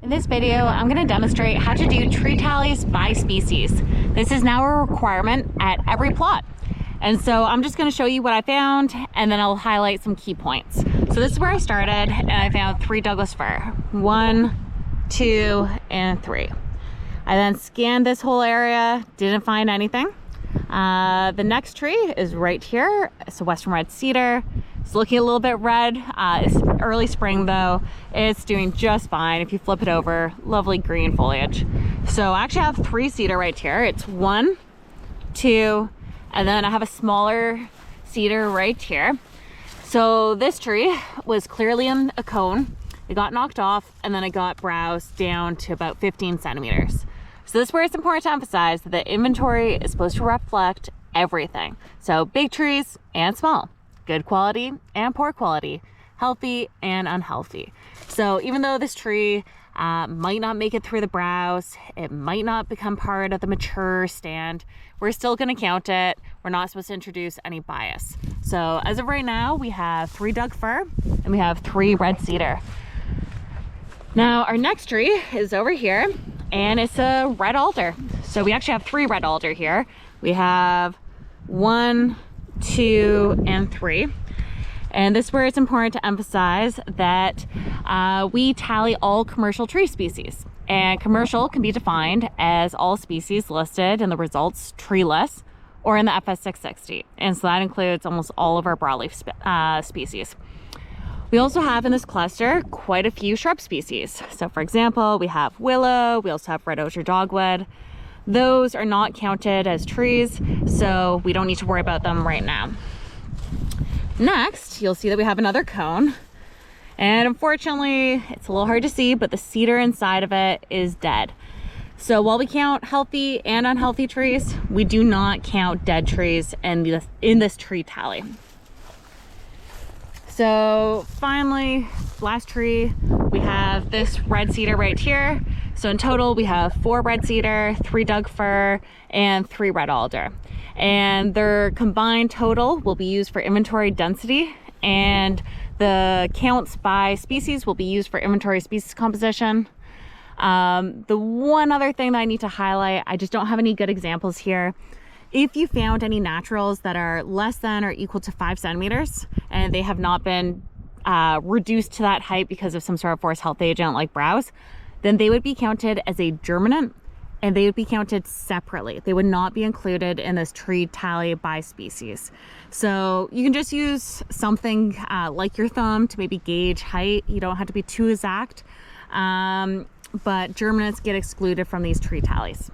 In this video, I'm going to demonstrate how to do tree tallies by species. This is now a requirement at every plot. And so I'm just going to show you what I found, and then I'll highlight some key points. So this is where I started, and I found 3 Douglas fir. 1, 2, and 3. I then scanned this whole area, didn't find anything. The next tree is right here. It's a western red cedar. It's looking a little bit red. It's early spring though. It's doing just fine. If you flip it over, lovely green foliage. So I actually have 3 cedar right here. It's 1, 2, and then I have a smaller cedar right here. So this tree was clearly in a cone. It got knocked off, and then it got browsed down to about 15 centimeters. So this is where it's important to emphasize that the inventory is supposed to reflect everything. So big trees and small, good quality and poor quality, healthy and unhealthy. So even though this tree might not make it through the browse, it might not become part of the mature stand, we're still going to count it. We're not supposed to introduce any bias. So as of right now, we have 3 Doug fir and we have 3 red cedar. Now our next tree is over here, and it's a red alder. So we actually have 3 red alder here. We have 1, 2, and 3. And this is where it's important to emphasize that we tally all commercial tree species. And commercial can be defined as all species listed in the results tree list or in the FS 660. And so that includes almost all of our broadleaf species. We also have in this cluster quite a few shrub species. So for example, we have willow, we also have red osier dogwood. Those are not counted as trees, so we don't need to worry about them right now. Next, you'll see that we have another cone. And unfortunately, it's a little hard to see, but the cedar inside of it is dead. So while we count healthy and unhealthy trees, we do not count dead trees in this tree tally. So finally, last tree, we have this red cedar right here. So in total, we have 4 red cedar, 3 Doug fir, and 3 red alder. And their combined total will be used for inventory density, and the counts by species will be used for inventory species composition. The one other thing that I need to highlight, I just don't have any good examples here. If you found any naturals that are less than or equal to 5 centimeters and they have not been reduced to that height because of some sort of forest health agent like browse, then they would be counted as a germinant and they would be counted separately. They would not be included in this tree tally by species. So you can just use something like your thumb to maybe gauge height. You don't have to be too exact, but germinants get excluded from these tree tallies.